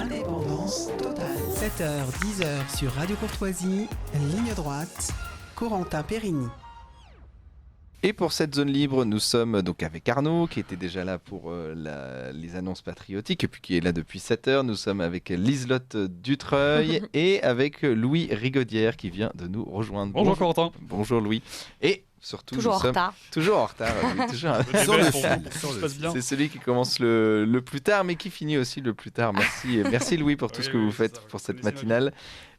Indépendance totale. 7h, 10h sur Radio Courtoisie, ligne droite, Corentin Périni. Et pour cette zone libre, nous sommes donc avec Arnaud, qui était déjà là pour les annonces patriotiques, et puis qui est là depuis 7h. Nous sommes avec Liselotte Dutreuil et avec Louis Rigaudière, qui vient de nous rejoindre. Bonjour Corentin. Bonjour Louis. Et surtout, toujours en retard. Toujours en retard. Toujours sur le fil. C'est celui qui commence le plus tard, mais qui finit aussi le plus tard. Merci Louis pour tout ce que vous faites pour cette matinale.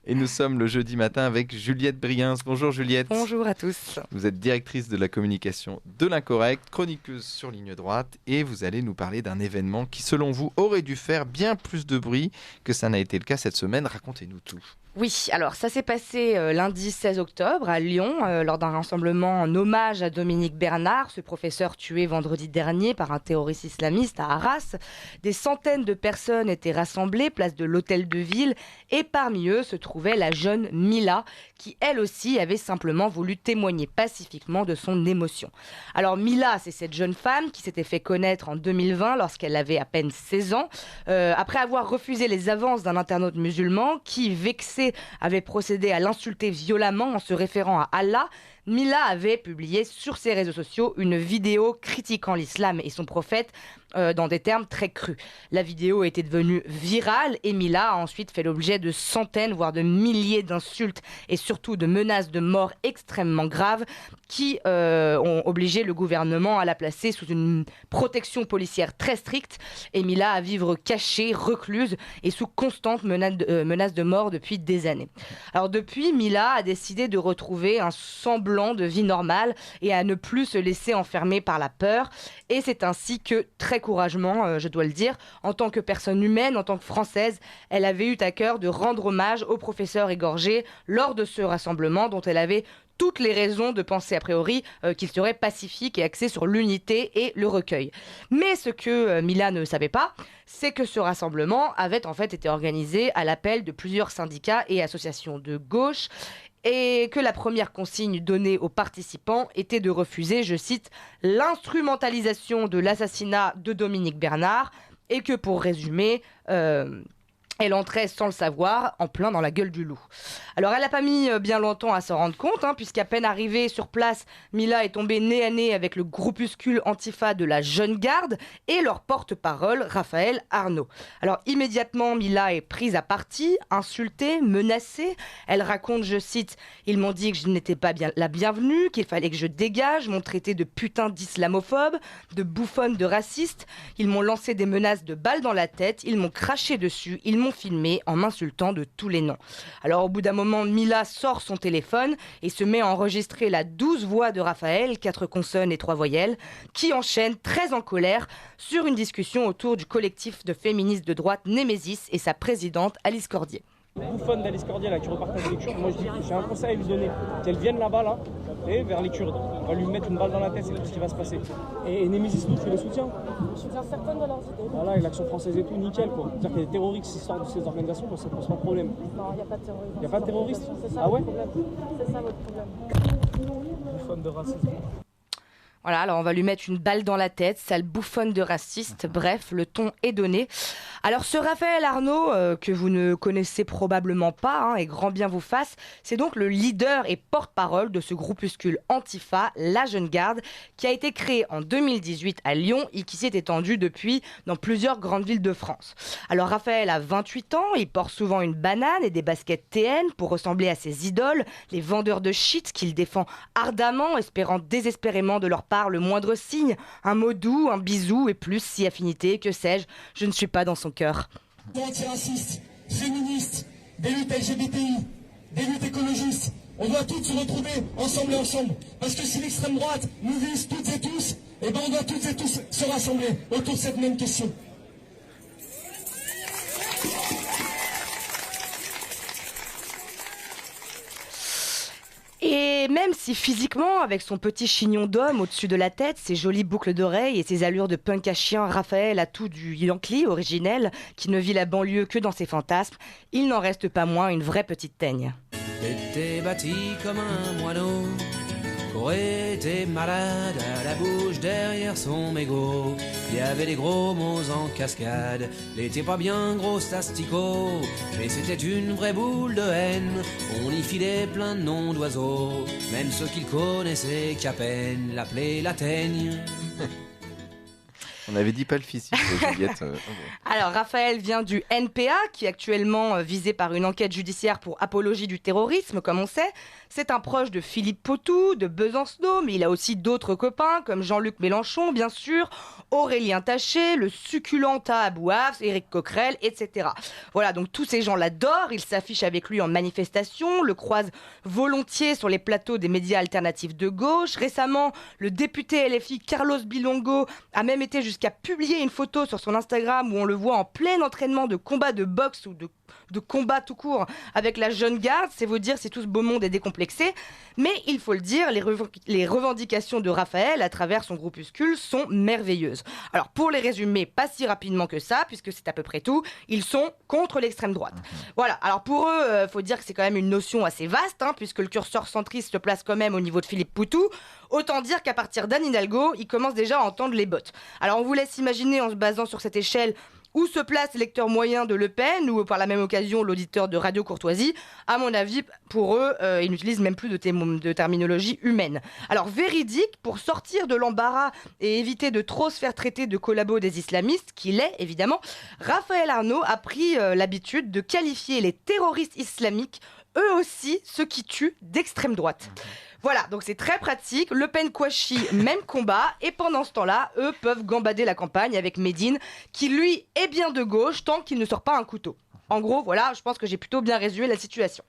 Et nous sommes le jeudi matin avec Juliette Briens. Bonjour Juliette. Bonjour à tous. Vous êtes directrice de la communication de l'Incorrect, chroniqueuse sur Ligne Droite, et vous allez nous parler d'un événement qui, selon vous, aurait dû faire bien plus de bruit que ça n'a été le cas cette semaine. Racontez-nous tout. Oui, alors ça s'est passé lundi 16 octobre à Lyon lors d'un rassemblement en hommage à Dominique Bernard, ce professeur tué vendredi dernier par un terroriste islamiste à Arras. Des centaines de personnes étaient rassemblées place de l'Hôtel de Ville et parmi eux se trouvait la jeune Mila qui elle aussi avait simplement voulu témoigner pacifiquement de son émotion. Alors Mila, c'est cette jeune femme qui s'était fait connaître en 2020 lorsqu'elle avait à peine 16 ans, après avoir refusé les avances d'un internaute musulman qui, vexé, avait procédé à l'insulter violemment en se référant à Allah. Mila avait publié sur ses réseaux sociaux une vidéo critiquant l'islam et son prophète dans des termes très crus. La vidéo était devenue virale et Mila a ensuite fait l'objet de centaines, voire de milliers d'insultes et surtout de menaces de mort extrêmement graves qui ont obligé le gouvernement à la placer sous une protection policière très stricte et Mila à vivre cachée, recluse et sous constante menace de mort depuis des années. Alors depuis, Mila a décidé de retrouver un semblant de vie normale et à ne plus se laisser enfermer par la peur. Et c'est ainsi que, très courageusement, je dois le dire, en tant que personne humaine, en tant que Française, elle avait eu à cœur de rendre hommage au professeur égorgé lors de ce rassemblement dont elle avait toutes les raisons de penser a priori qu'il serait pacifique et axé sur l'unité et le recueil. Mais ce que Mila ne savait pas, c'est que ce rassemblement avait en fait été organisé à l'appel de plusieurs syndicats et associations de gauche et que la première consigne donnée aux participants était de refuser, je cite, l'instrumentalisation de l'assassinat de Dominique Bernard et que pour résumer, elle entrait sans le savoir, en plein dans la gueule du loup. Alors elle n'a pas mis bien longtemps à s'en rendre compte, puisqu'à peine arrivée sur place, Mila est tombée nez à nez avec le groupuscule Antifa de la Jeune Garde et leur porte-parole, Raphaël Arnaud. Alors immédiatement, Mila est prise à partie, insultée, menacée. Elle raconte, je cite, « Ils m'ont dit que je n'étais pas bien la bienvenue, qu'il fallait que je dégage, m'ont traité de putain d'islamophobe, de bouffonne, de raciste. Ils m'ont lancé des menaces de balles dans la tête, ils m'ont craché dessus, ils m'ont filmé en m'insultant de tous les noms. » Alors au bout d'un moment, Mila sort son téléphone et se met à enregistrer la douce voix de Raphaël, 4 consonnes et 3 voyelles, qui enchaîne très en colère sur une discussion autour du collectif de féministes de droite Némésis et sa présidente Alice Cordier. Bouffonne d'Alice Cordier là qui repartage les Kurdes, moi je dis j'ai un conseil à lui donner, qu'elle vienne là-bas là et vers les Kurdes. On va lui mettre une balle dans la tête, c'est tout ce qui va se passer. Et Némésis nous fait le soutien. Je soutiens certaines de leurs idées. Voilà, et l'action française et tout, nickel quoi. C'est-à-dire qu'il y a des terroristes qui sortent de ces organisations, ça pose pas de problème. Non, il n'y a pas de terroristes. Il n'y a pas de terroristes. C'est ça ah ouais votre problème. C'est ça votre problème. Bouffonne de racisme. Voilà, alors on va lui mettre une balle dans la tête, sale bouffonne de raciste, bref, le ton est donné. Alors ce Raphaël Arnaud, que vous ne connaissez probablement pas, et grand bien vous fasse, c'est donc le leader et porte-parole de ce groupuscule Antifa, la Jeune Garde, qui a été créé en 2018 à Lyon et qui s'est étendu depuis dans plusieurs grandes villes de France. Alors Raphaël a 28 ans, il porte souvent une banane et des baskets TN pour ressembler à ses idoles, les vendeurs de shit qu'il défend ardemment, espérant désespérément de leur part le moindre signe, un mot doux, un bisou et plus si affinité, que sais-je, je ne suis pas dans son cœur. Antiracistes, féministes, des luttes LGBTI, des luttes écologistes, on doit toutes se retrouver ensemble et ensemble. Parce que si l'extrême droite nous vise toutes et tous, eh ben on doit toutes et tous se rassembler autour de cette même question. Et même si physiquement, avec son petit chignon d'homme au-dessus de la tête, ses jolies boucles d'oreilles et ses allures de punk à chien, Raphaël a tout du Yankee originel, qui ne vit la banlieue que dans ses fantasmes, il n'en reste pas moins une vraie petite teigne. T'étais bâti comme un moineau, qu'aurait été malade à la bouche derrière son mégot. Il y avait des gros mots en cascade, l'été pas bien gros asticot, mais c'était une vraie boule de haine. On y filait plein de noms d'oiseaux, même ceux qu'il connaissait qu'à peine l'appelaient la teigne. On avait dit pas le fils, Juliette. Alors, Raphaël vient du NPA, qui est actuellement visé par une enquête judiciaire pour apologie du terrorisme, comme on sait. C'est un proche de Philippe Poutou, de Besancenot, mais il a aussi d'autres copains, comme Jean-Luc Mélenchon, bien sûr, Aurélien Taché, le succulent Abou Hafs, Éric Coquerel, etc. Voilà, donc tous ces gens l'adorent, ils s'affichent avec lui en manifestation, le croisent volontiers sur les plateaux des médias alternatifs de gauche. Récemment, le député LFI Carlos Bilongo a même été jusqu'à publier une photo sur son Instagram où on le voit en plein entraînement de combat de boxe ou de combat tout court avec la jeune garde. C'est vous dire si tout ce beau monde est décomplexé. Mais il faut le dire, les revendications de Raphaël à travers son groupuscule sont merveilleuses. Alors pour les résumer pas si rapidement que ça, puisque c'est à peu près tout, ils sont contre l'extrême droite. Voilà, alors pour eux, faut dire que c'est quand même une notion assez vaste, puisque le curseur centriste se place quand même au niveau de Philippe Poutou. Autant dire qu'à partir d'Anne Hidalgo, il commence déjà à entendre les bottes. Alors on vous laisse imaginer en se basant sur cette échelle où se place l'électeur moyen de Le Pen ou par la même occasion l'auditeur de Radio Courtoisie. À mon avis, pour eux, ils n'utilisent même plus de terminologie humaine. Alors véridique, pour sortir de l'embarras et éviter de trop se faire traiter de collabo des islamistes, qu'il est évidemment, Raphaël Arnaud a pris l'habitude de qualifier les terroristes islamiques, eux aussi ceux qui tuent, d'extrême droite. Voilà, donc c'est très pratique. Le Pen Kouachi, même combat. Et pendant ce temps-là, eux peuvent gambader la campagne avec Médine, qui lui est bien de gauche tant qu'il ne sort pas un couteau. En gros, voilà, je pense que j'ai plutôt bien résumé la situation.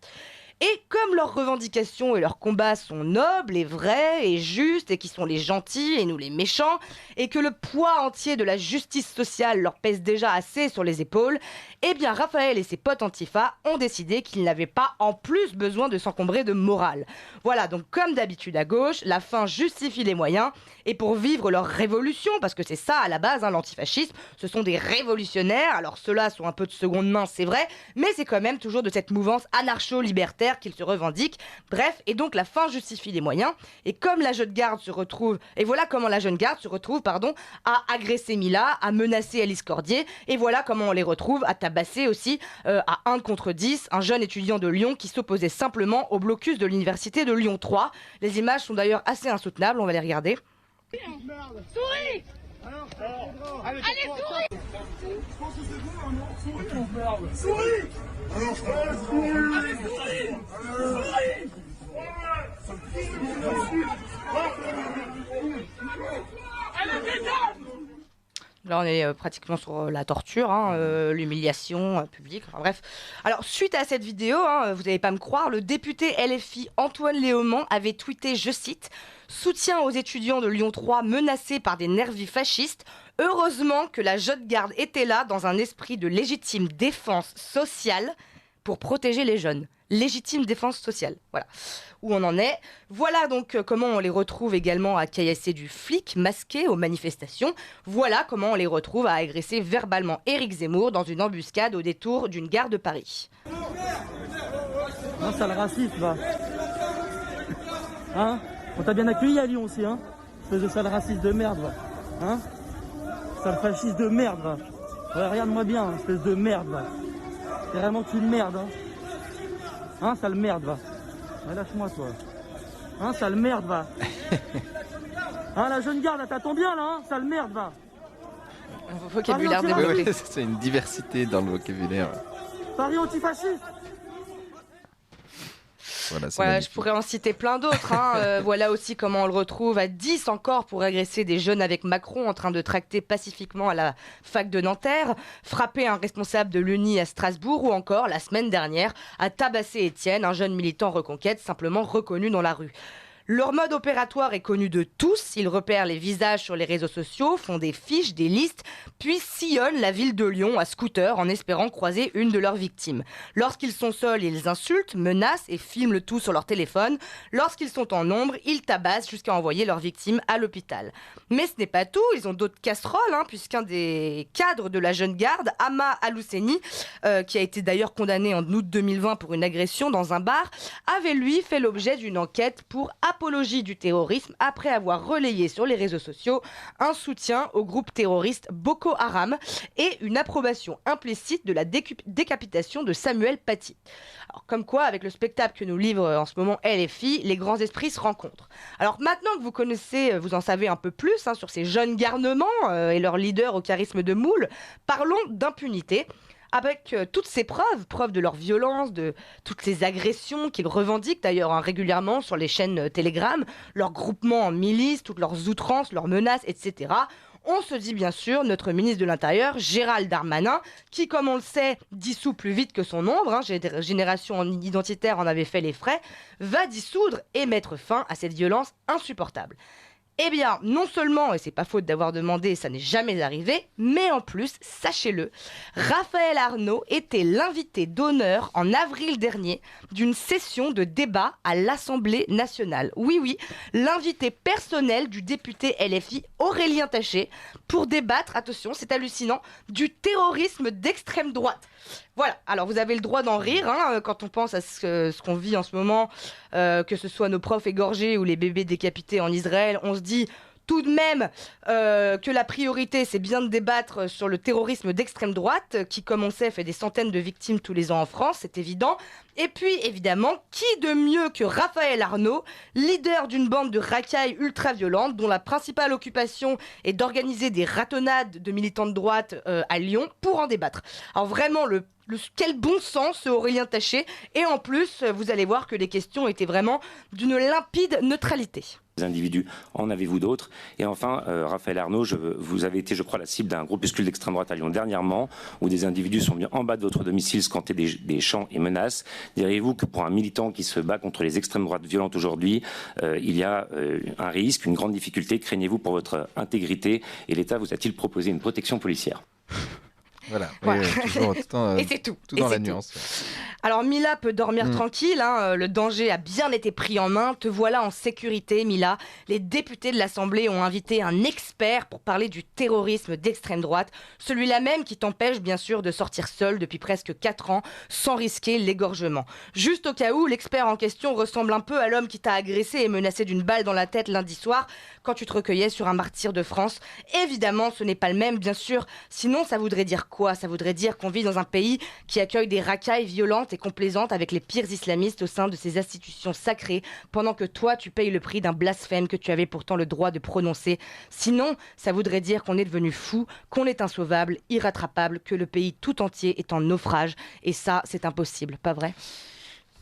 Et comme leurs revendications et leurs combats sont nobles et vrais et justes et qui sont les gentils et nous les méchants, et que le poids entier de la justice sociale leur pèse déjà assez sur les épaules, eh bien Raphaël et ses potes Antifa ont décidé qu'ils n'avaient pas en plus besoin de s'encombrer de morale. Voilà, donc comme d'habitude à gauche, la fin justifie les moyens, et pour vivre leur révolution, parce que c'est ça à la base, l'antifascisme, ce sont des révolutionnaires, alors ceux-là sont un peu de seconde main, c'est vrai, mais c'est quand même toujours de cette mouvance anarcho-libertaire qu'ils se revendiquent. Bref, et donc la fin justifie les moyens. Et comme la jeune garde se retrouve, et voilà comment la jeune garde se retrouve, à agresser Mila, à menacer Alice Cordier, et voilà comment on les retrouve à tabasser aussi à 1 contre 10 un jeune étudiant de Lyon qui s'opposait simplement au blocus de l'université de Lyon 3. Les images sont d'ailleurs assez insoutenables, on va les regarder. Souris. Allez, souris. Je pense que c'est bon, non? Souris. Alors, là, on est pratiquement sur la torture, l'humiliation publique, enfin, bref. Alors, suite à cette vidéo, vous n'allez pas me croire, le député LFI Antoine Léaumont avait tweeté, je cite, « Soutien aux étudiants de Lyon 3 menacés par des nervis fascistes. Heureusement que la jeune garde était là dans un esprit de légitime défense sociale pour protéger les jeunes. » Légitime défense sociale, voilà où on en est. Voilà donc comment on les retrouve également à caillasser du flic masqué aux manifestations. Voilà comment on les retrouve à agresser verbalement Éric Zemmour dans une embuscade au détour d'une gare de Paris. Non, ça le racisme, va. On t'a bien accueilli à Lyon aussi, espèce de sale raciste de merde, va. Sale fasciste de merde, va. Ouais, regarde-moi bien, espèce de merde, va. C'est vraiment une merde, sale merde, va. Ouais, lâche-moi, toi. Sale merde, va. La jeune garde, elle t'attend bien, là, sale merde, va. Vocabulaire développé. Oui, c'est une diversité dans le vocabulaire. Paris antifasciste. Voilà, je pourrais en citer plein d'autres. Voilà aussi comment on le retrouve à 10 encore pour agresser des jeunes avec Macron en train de tracter pacifiquement à la fac de Nanterre, frapper un responsable de l'Uni à Strasbourg ou encore, la semaine dernière, à tabasser Étienne, un jeune militant Reconquête simplement reconnu dans la rue. Leur mode opératoire est connu de tous. Ils repèrent les visages sur les réseaux sociaux, font des fiches, des listes, puis sillonnent la ville de Lyon à scooter en espérant croiser une de leurs victimes. Lorsqu'ils sont seuls, ils insultent, menacent et filment le tout sur leur téléphone. Lorsqu'ils sont en nombre, ils tabassent jusqu'à envoyer leurs victimes à l'hôpital. Mais ce n'est pas tout, ils ont d'autres casseroles, puisqu'un des cadres de la jeune garde, Ama Alousseni, qui a été d'ailleurs condamné en août 2020 pour une agression dans un bar, avait lui fait l'objet d'une enquête pour apologie du terrorisme après avoir relayé sur les réseaux sociaux un soutien au groupe terroriste Boko Haram et une approbation implicite de la décapitation de Samuel Paty. Alors, comme quoi, avec le spectacle que nous livre en ce moment LFI, les grands esprits se rencontrent. Alors maintenant que vous connaissez, vous en savez un peu plus sur ces jeunes garnements et leurs leaders au charisme de moule, parlons d'impunité. Avec toutes ces preuves de leur violence, de toutes ces agressions qu'ils revendiquent d'ailleurs régulièrement sur les chaînes Telegram, leurs groupements en milices, toutes leurs outrances, leurs menaces, etc. On se dit bien sûr notre ministre de l'Intérieur, Gérald Darmanin, qui, comme on le sait, dissout plus vite que son ombre, Génération Identitaire en avait fait les frais, va dissoudre et mettre fin à cette violence insupportable. Eh bien, non seulement, et c'est pas faute d'avoir demandé, ça n'est jamais arrivé, mais en plus, sachez-le, Raphaël Arnaud était l'invité d'honneur en avril dernier d'une session de débat à l'Assemblée nationale. Oui, l'invité personnel du député LFI Aurélien Taché pour débattre, attention, c'est hallucinant, du terrorisme d'extrême droite. Voilà, alors vous avez le droit d'en rire quand on pense à ce qu'on vit en ce moment, que ce soit nos profs égorgés ou les bébés décapités en Israël. On se dit tout de même que la priorité, c'est bien de débattre sur le terrorisme d'extrême droite, qui, comme on sait, fait des centaines de victimes tous les ans en France, c'est évident. Et puis, évidemment, qui de mieux que Raphaël Arnaud, leader d'une bande de racailles ultra-violentes, dont la principale occupation est d'organiser des ratonnades de militants de droite à Lyon, pour en débattre. Alors vraiment, quel bon sens ce Aurélien Taché. Et en plus, vous allez voir que les questions étaient vraiment d'une limpide neutralité. Individus, en avez-vous d'autres? Et enfin, Raphaël Arnaud, vous avez été, je crois, la cible d'un groupuscule d'extrême droite à Lyon dernièrement, où des individus sont venus en bas de votre domicile scanter des chants et menaces. Diriez-vous que pour un militant qui se bat contre les extrêmes droites violentes aujourd'hui, il y a un risque, une grande difficulté? Craignez-vous pour votre intégrité? Et l'État vous a-t-il proposé une protection policière? Voilà. Toujours, et c'est tout. Tout dans la nuance. Alors Mila peut dormir tranquille, le danger a bien été pris en main. Te voilà en sécurité, Mila. Les députés de l'Assemblée ont invité un expert pour parler du terrorisme d'extrême droite. Celui-là même qui t'empêche bien sûr de sortir seul depuis presque 4 ans sans risquer l'égorgement. Juste au cas où, l'expert en question ressemble un peu à l'homme qui t'a agressé et menacé d'une balle dans la tête lundi soir quand tu te recueillais sur un martyr de France. Évidemment, ce n'est pas le même, bien sûr. Sinon, ça voudrait dire quoi? Ça voudrait dire qu'on vit dans un pays qui accueille des racailles violentes et complaisantes avec les pires islamistes au sein de ses institutions sacrées, pendant que toi, tu payes le prix d'un blasphème que tu avais pourtant le droit de prononcer. Sinon, ça voudrait dire qu'on est devenu fou, qu'on est insauvable, irrattrapable, que le pays tout entier est en naufrage. Et ça, c'est impossible, pas vrai ?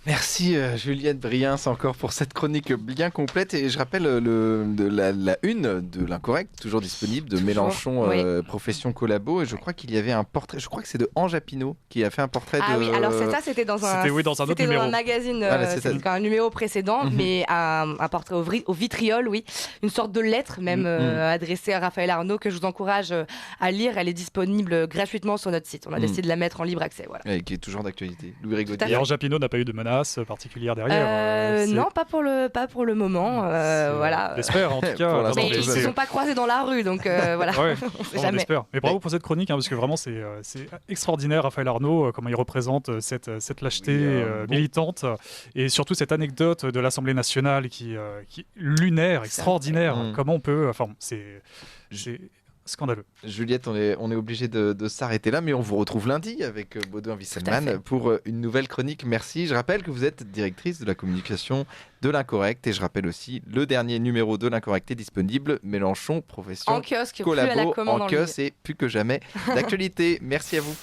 Merci Juliette Briens encore pour cette chronique bien complète, et je rappelle la une de l'Incorrect, toujours disponible, de Mélenchon, profession collabo, et je crois qu'il y avait un portrait, je crois que c'est de Ange Apinot qui a fait un portrait de... oui, alors c'était dans un autre numéro. Un magazine, c'était un numéro précédent, mais un portrait au vitriol, oui, une sorte de lettre même adressée à Raphaël Arnaud que je vous encourage à lire. Elle est disponible gratuitement sur notre site, on a décidé de la mettre en libre accès. Voilà. Et qui est toujours d'actualité. Louis Rigotier. Et Ange Apinot n'a pas eu de menace particulière derrière? Non, pas pour le moment. Voilà. J'espère en tout cas. Mais ils ne se sont pas croisés dans la rue, donc voilà. Ouais, on sait jamais. J'espère. Mais bravo pour cette chronique, parce que vraiment c'est extraordinaire, Raphaël Arnaud, comment il représente cette lâcheté militante, et surtout cette anecdote de l'Assemblée nationale qui est lunaire, extraordinaire. Comment on peut... Enfin, c'est scandaleux. Juliette, on est obligé de s'arrêter là, mais on vous retrouve lundi avec Baudouin Wisselman pour une nouvelle chronique. Merci. Je rappelle que vous êtes directrice de la communication de l'Incorrect, et je rappelle aussi le dernier numéro de l'Incorrect est disponible, Mélenchon, profession en kiosque, collabo, plus à la commande en kiosque, et plus que jamais d'actualité. Merci à vous.